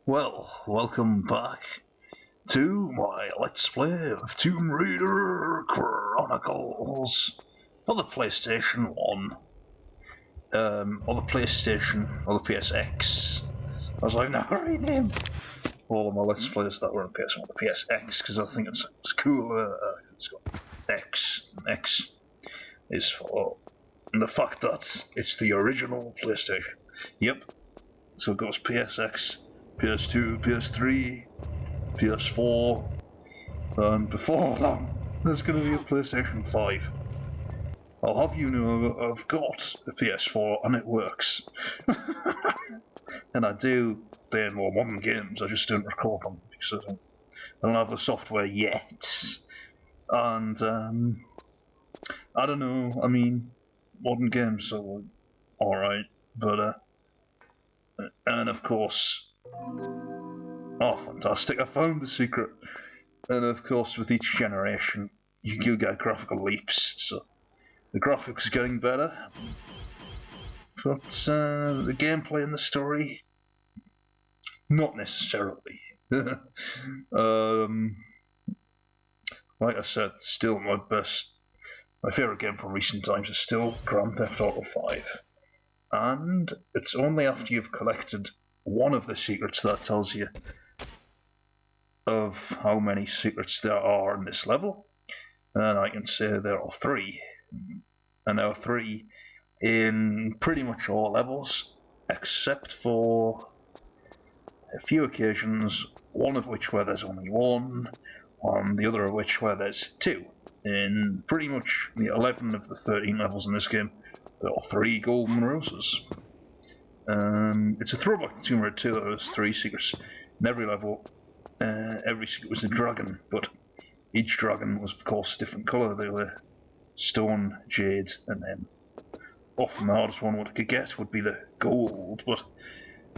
Well, welcome back to my Let's Play of Tomb Raider Chronicles for the PlayStation 1. Or the PlayStation, or the PSX, as I now rename all of my Let's Plays that were on PS1, the PSX, because I think it's cooler. It's got X, and X is for the fact that it's the original PlayStation. Yep, so it goes PSX, PS2, PS3, PS4, and before long, there's going to be a PlayStation 5. I'll have you know I've got a PS4 and it works. And I do play more modern games, I just don't record them because I don't have the software yet. And, I don't know, I mean, modern games are alright, but, and of course, oh fantastic, I found the secret. And of course with each generation you do get graphical leaps, so the graphics are getting better. But the gameplay and the story, not necessarily. Like I said, still my favourite game from recent times is still Grand Theft Auto 5. And it's only after you've collected one of the secrets that tells you of how many secrets there are in this level. And I can say there are 3. And there are 3 in pretty much all levels, except for a few occasions, one of which where there's only 1, and the other of which where there's 2. In pretty much the 11 of the 13 levels in this game, there are 3 golden roses. It's a throwback to Tomb Raider 2, there was 3 secrets in every level. Every secret was a dragon, but each dragon was of course a different colour. They were stone, jade, and then often the hardest one one could get would be the gold. But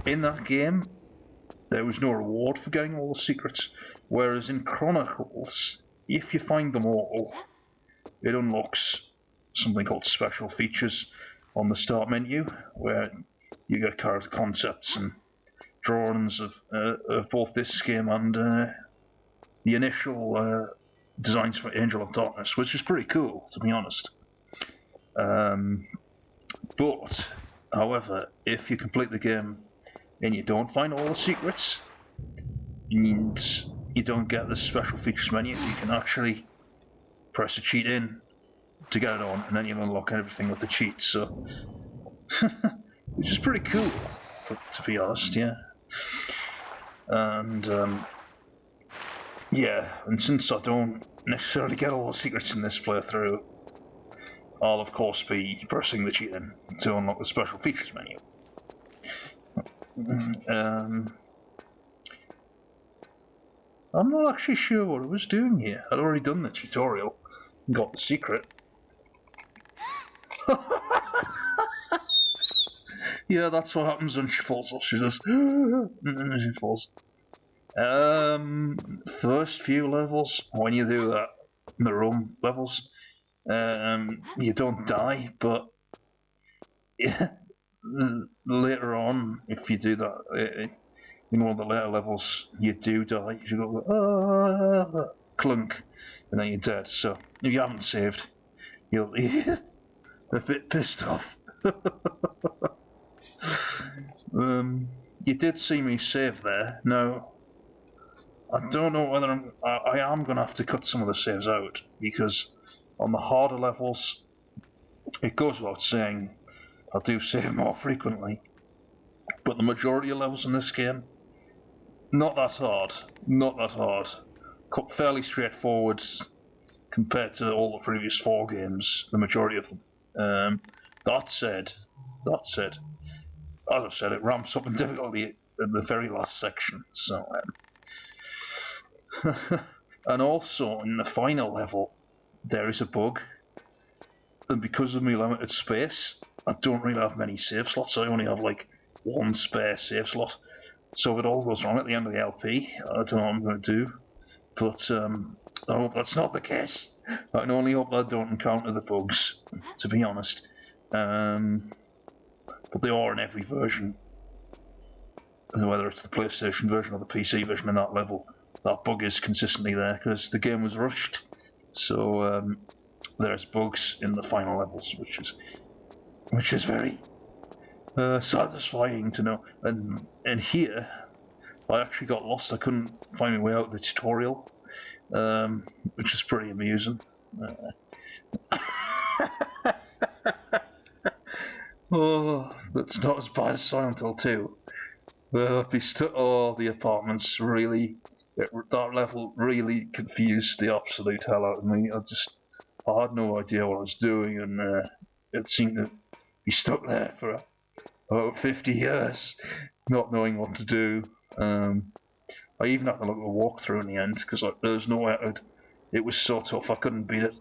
in that game, there was no reward for getting all the secrets, whereas in Chronicles, if you find them all, it unlocks something called special features on the start menu, where you get character concepts and drawings of both this game and the initial designs for Angel of Darkness, which is pretty cool, to be honest. But, however, if you complete the game and you don't find all the secrets, and you don't get the special features menu, you can actually press a cheat in to get it on, and then you'll unlock everything with the cheats, so which is pretty cool, to be honest, yeah. And yeah, and since I don't necessarily get all the secrets in this playthrough, I'll of course be pressing the cheat in to unlock the special features menu. I'm not actually sure what I was doing here. I'd already done the tutorial and got the secret. Yeah, that's what happens when she falls off. She just and then she falls. First few levels, when you do that in the room levels, you don't die, but yeah, later on, if you do that in one of the later levels, you do die. You go clunk, and then you're dead. So if you haven't saved, you'll be a bit pissed off. You did see me save there. Now, I don't know whether I am going to have to cut some of the saves out, because on the harder levels, it goes without saying, I do save more frequently. But the majority of levels in this game, not that hard. Fairly straightforward compared to all the previous 4 games, the majority of them. That said, as I said, it ramps up in difficulty at the very last section, so and also in the final level there is a bug, and because of my limited space I don't really have many save slots. I only have like 1 spare save slot, so if it all goes wrong at the end of the LP, I don't know what I'm going to do, but I hope that's not the case. I can only hope I don't encounter the bugs, to be honest. But they are in every version. whether it's the PlayStation version or the PC version in that level, that bug is consistently there because the game was rushed. So there's bugs in the final levels, which is very satisfying to know. And here, I actually got lost. I couldn't find my way out of the tutorial, which is pretty amusing. Oh, that's not as bad as Silent Hill 2. The apartments really, that level really confused the absolute hell out of me. I had no idea what I was doing, and it seemed to be stuck there for about 50 years, not knowing what to do. I even had to look at a walkthrough in the end, because there was no way it was so tough I couldn't beat it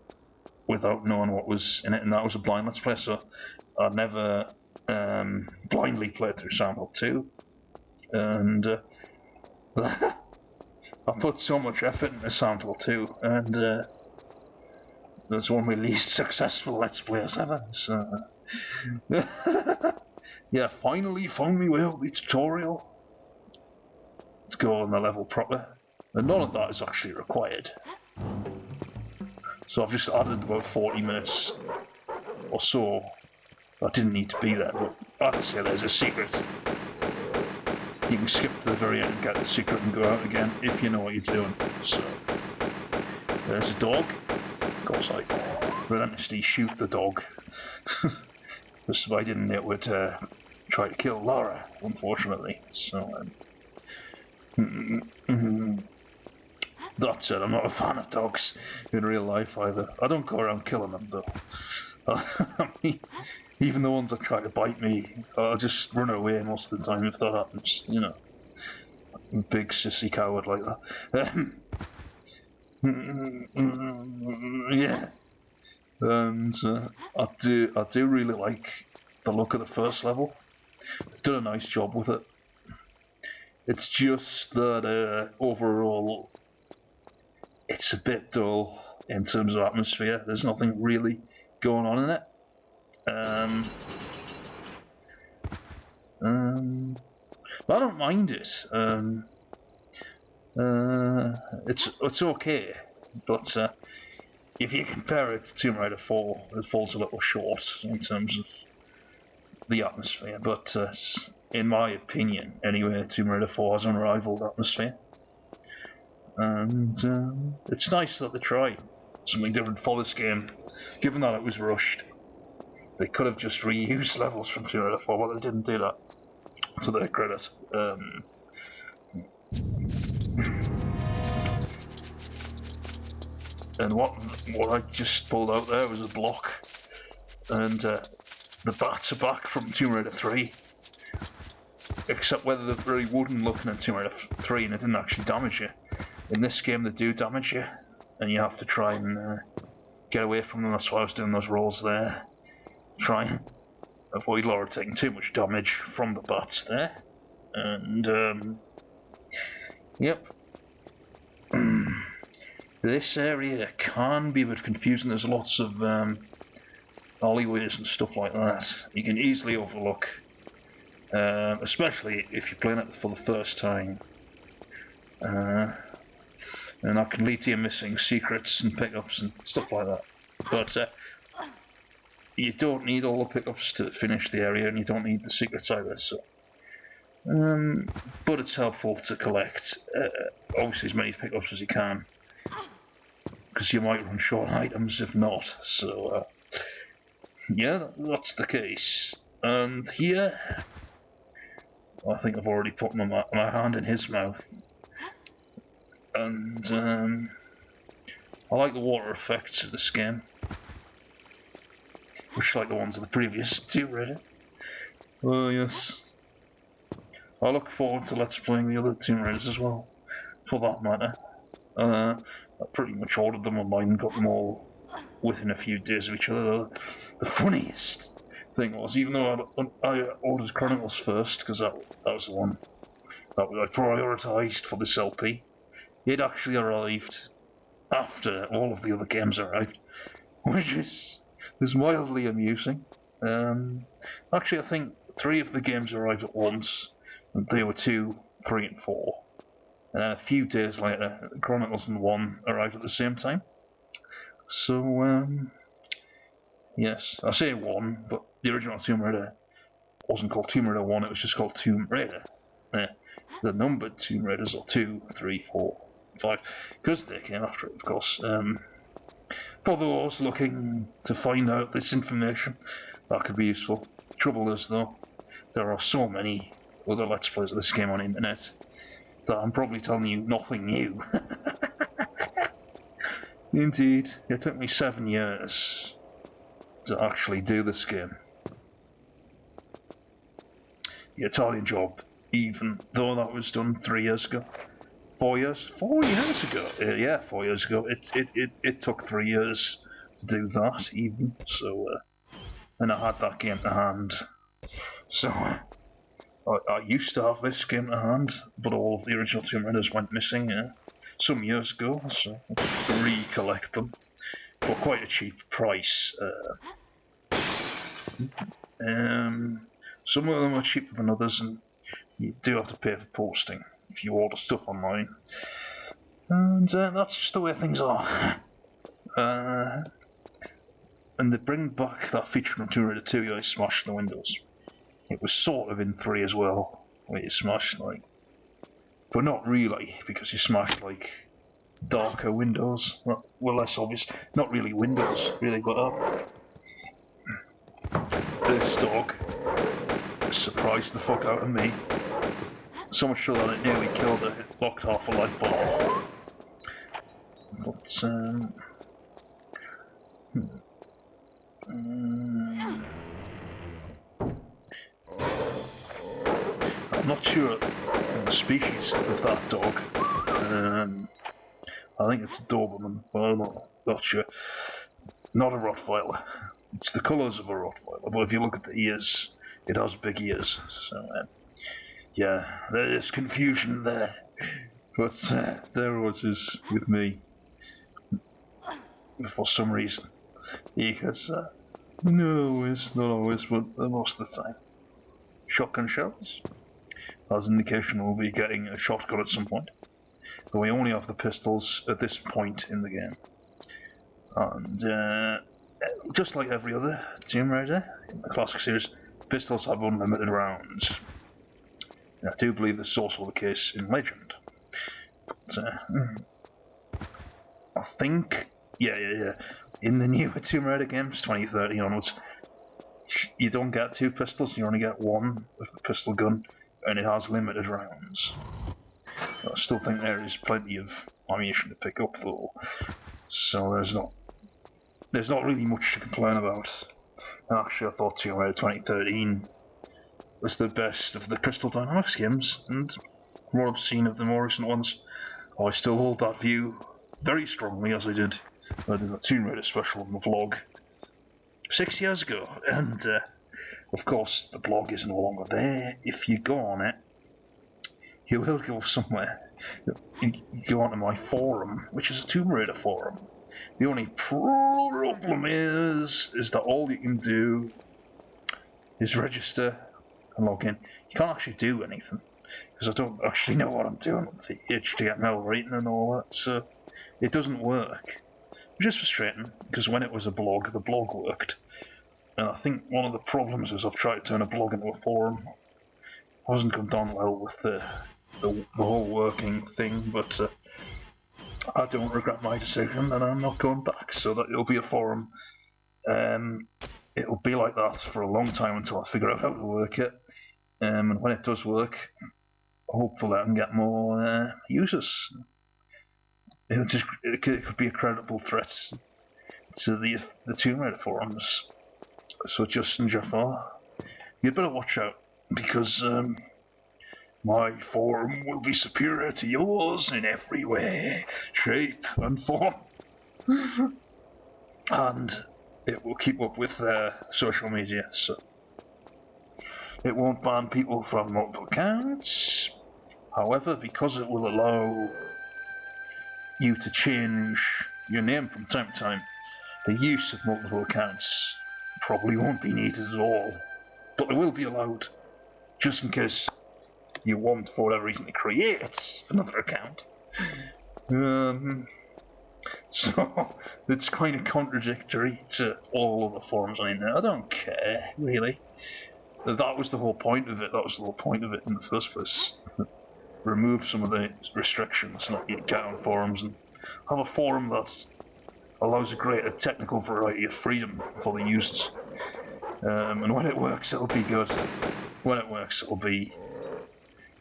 without knowing what was in it, and that was a blind let's play, so I never blindly played through Silent Hill 2. And I put so much effort into Silent Hill 2, and that's one of my least successful Let's Players ever, so... Yeah, finally found me way out the tutorial. Let's go on the level proper. And none of that is actually required. So I've just added about 40 minutes or so. I didn't need to be there, but like I say, there's a secret. You can skip to the very end, get the secret and go out again if you know what you're doing. So there's a dog. Of course I relentlessly shoot the dog. Because if I didn't, it would try to kill Laura, unfortunately. So that said, I'm not a fan of dogs in real life either. I don't go around killing them though. I mean, even the ones that try to bite me, I'll just run away most of the time if that happens, you know. I'm a big sissy coward like that. Yeah. And I do really like the look of the first level. They've done a nice job with it. It's just that overall, it's a bit dull in terms of atmosphere. There's nothing really going on in it. I don't mind it. It's okay, but if you compare it to Tomb Raider 4, it falls a little short in terms of the atmosphere. But in my opinion, anyway, Tomb Raider 4 has unrivaled atmosphere, and it's nice that they tried something different for this game, given that it was rushed. They could have just reused levels from Tomb Raider 4, but they didn't do that, to their credit. And what I just pulled out there was a block, and the bats are back from Tomb Raider 3, except whether they're very wooden looking in Tomb Raider 3 and it didn't actually damage you. In this game they do damage you, and you have to try and get away from them. That's why I was doing those rolls there. Try and avoid Laura taking too much damage from the bats there. And yep. This area can be a bit confusing. There's lots of alleyways and stuff like that you can easily overlook, especially if you're playing it for the first time. And that can lead to you missing secrets and pickups and stuff like that. But you don't need all the pickups to finish the area, and you don't need the secrets either. So, but it's helpful to collect obviously as many pickups as you can, because you might run short on items if not. So yeah, that's the case. And here, I think I've already put my hand in his mouth. And I like the water effects of this game, much like the ones of the previous Tomb Raider. Oh yes. I look forward to Let's Playing the other Tomb Raiders as well, for that matter. I pretty much ordered them online and got them all within a few days of each other. The funniest thing was, even though I ordered Chronicles first, because that was the one that I prioritised for this LP, it actually arrived after all of the other games arrived, which is mildly amusing. Actually, I think 3 of the games arrived at once, And they were 2, 3, and 4. And then a few days later, Chronicles and 1 arrived at the same time. So, yes, I say 1, but the original Tomb Raider wasn't called Tomb Raider 1, it was just called Tomb Raider. The numbered Tomb Raiders are 2, 3, 4, 5, because they came after it, of course. For those looking to find out this information, that could be useful. Trouble is, though, there are so many other Let's Plays of this game on the internet that I'm probably telling you nothing new. Indeed, it took me 7 years to actually do this game. The Italian Job, even though that was done 3 years ago. 4 years? 4 years ago! Yeah, 4 years ago. It took 3 years to do that, even. So, and I had that game to hand. So, I used to have this game to hand, but all of the original Tomb Raiders went missing some years ago, so I had to recollect them for quite a cheap price. Some of them are cheaper than others, and you do have to pay for posting if you order stuff online. And that's just the way things are. And they bring back that feature from Tomb Raider 2, you smash the windows. It was sort of in 3 as well, where you smash, like... But not really, because you smash, like, darker windows. Well, less obvious. Not really windows, really, but this dog surprised the fuck out of me. So much so that it nearly killed her. It blocked half a light bulb off. But, I'm not sure of the species of that dog. I think it's a Doberman, but I'm not sure. Not a Rottweiler. It's the colours of a Rottweiler, but if you look at the ears, it has big ears. So, yeah, there is confusion there. But there it is with me. For some reason. Because, not always, but most of the time. Shotgun shells. As an indication we'll be getting a shotgun at some point. But we only have the pistols at this point in the game. And, just like every other Tomb Raider in the classic series, pistols have unlimited rounds. And I do believe this is also the case in Legend. But, I think, yeah. In the newer Tomb Raider games, 2013 onwards, you don't get 2 pistols, you only get 1 with the pistol gun, and it has limited rounds. I still think there is plenty of ammunition to pick up though, so there's not really much to complain about. Actually, I thought Tomb Raider 2013 was the best of the Crystal Dynamics games, and from what I've seen of the more recent ones, I still hold that view very strongly, as I did the Tomb Raider special on the blog 6 years ago. And of course, the blog is no longer there. If you go on it, you will go somewhere. You go onto my forum, which is a Tomb Raider forum. The only problem is that all you can do is register and log in. You can't actually do anything, because I don't actually know what I'm doing with the HTML rating and all that, so it doesn't work. Which is frustrating, because when it was a blog, the blog worked. And I think one of the problems is I've tried to turn a blog into a forum. It hasn't gone down well with the whole working thing, but I don't regret my decision, and I'm not going back, so that it'll be a forum. It'll be like that for a long time until I figure out how to work it. And when it does work, hopefully I can get more users. It could be a credible threat to the Tomb Raider forums. So Justin Jafar, you'd better watch out, because my forum will be superior to yours in every way, shape and form. And it will keep up with their social media, so it won't ban people from multiple accounts. However, because it will allow you to change your name from time to time, the use of multiple accounts probably won't be needed at all. But it will be allowed, just in case you want for whatever reason to create another account. So it's kind of contradictory to all other forums I know. I don't care, really. That was the whole point of it. That was the whole point of it in the first place. Remove some of the restrictions that you get on forums and have a forum that allows a greater technical variety of freedom for the users. And when it works, it'll be good. When it works,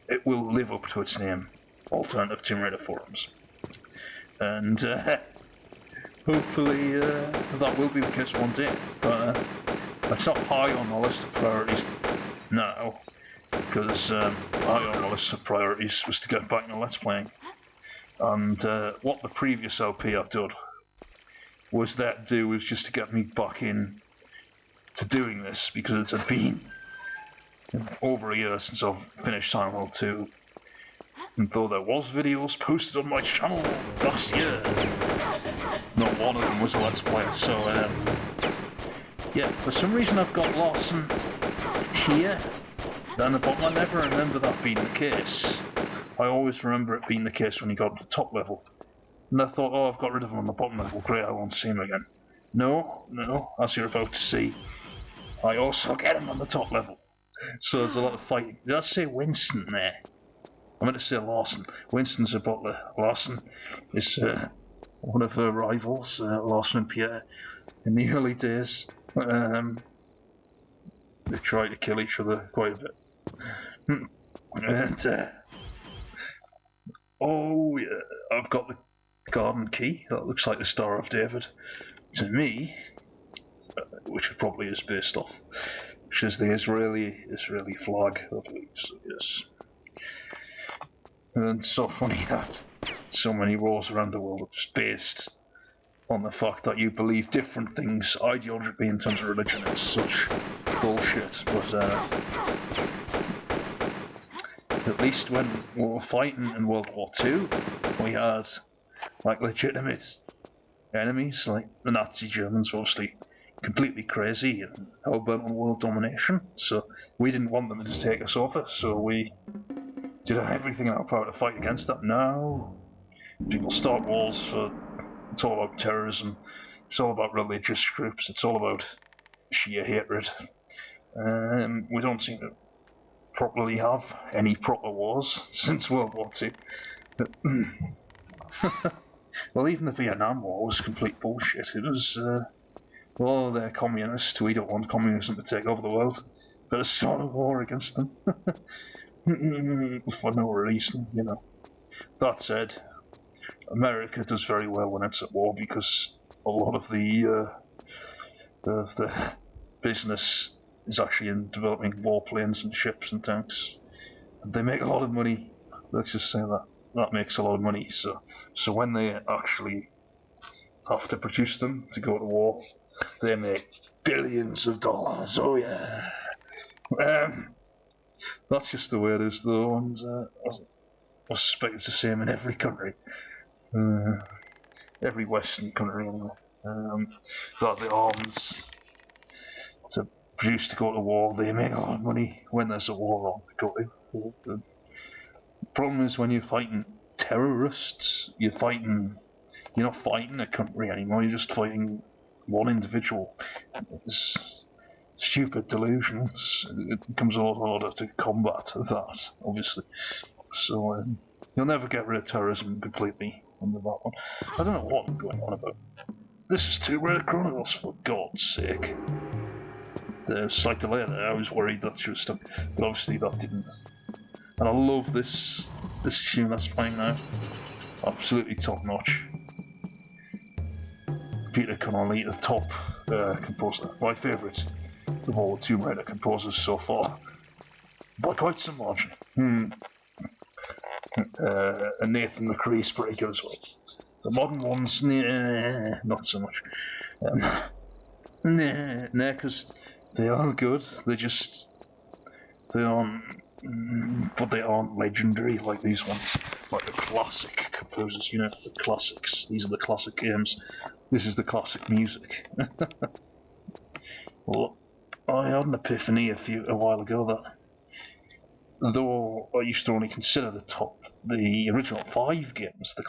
it will live up to its name, Alternative Tomb Raider Forums. And hopefully that will be the case one day. But it's not high on the list of priorities now, because high on the list of priorities was to get back into Let's Playing. And what the previous LP I've done was just to get me back in to doing this, because it had been over a year since I've finished Silent Hill 2. And though there was videos posted on my channel last year, not one of them was a Let's Play, so yeah, for some reason I've got Larson here, and I never remember that being the case. I always remember it being the case when he got to the top level. And I thought, oh, I've got rid of him on the bottom level, great, I won't see him again. No, as you're about to see, I also get him on the top level. So there's a lot of fighting. Did I say Winston there? I meant to say Larson. Winston's a butler. Larson is one of her rivals, Larson and Pierre, in the early days. They tried to kill each other quite a bit. And, oh yeah, I've got the garden key. That looks like the Star of David to me, which it probably is based off, which is the Israeli flag, I believe. So yes. And it's so funny that so many wars around the world are just based on the fact that you believe different things ideologically in terms of religion. It's such bullshit, but at least when we were fighting in World War II, we had like legitimate enemies, like the Nazi Germans were obviously completely crazy and hell-bent on world domination, so we didn't want them to just take us over, so we did everything in our power to fight against that. Now people start wars for, it's all about terrorism, it's all about religious groups, it's all about sheer hatred. We don't seem to properly have any proper wars since World War II. Well, even the Vietnam War was complete bullshit. It was, well, they're communist, we don't want communism to take over the world. But it's sort of war against them. For no reason, you know. That said, America does very well when it's at war, because a lot of the business is actually in developing warplanes and ships and tanks. And they make a lot of money. Let's just say that makes a lot of money. So when they actually have to produce them to go to war, they make billions of dollars. Oh yeah. That's just the way it is, though, and I suspect it's the same in every country. Every Western country, anyway. That the arms to produce to go to war, they make a lot of money when there's a war on to go to. The problem is when you're fighting terrorists, you're not fighting a country anymore, you're just fighting one individual. It's stupid delusions. It becomes a lot harder to combat that, obviously. So you'll never get rid of terrorism completely under that one. I don't know what I'm going on about. This is Tomb Raider Chronicles, for God's sake. There's slight delay there. I was worried that she was stuck, but obviously that didn't. And I love this tune that's playing now. Absolutely top notch. Peter Connolly, the top composer, my favourite of all the Tomb Raider composers so far, by quite some margin. And Nathan McCree's pretty good as well. The modern ones, not so much. Because they are good, they aren't, but they aren't legendary like these ones, like the classic composers, you know, the classics. These are the classic games. This is the classic music. Well, I had an epiphany a while ago that though I used to only consider the original 5 games the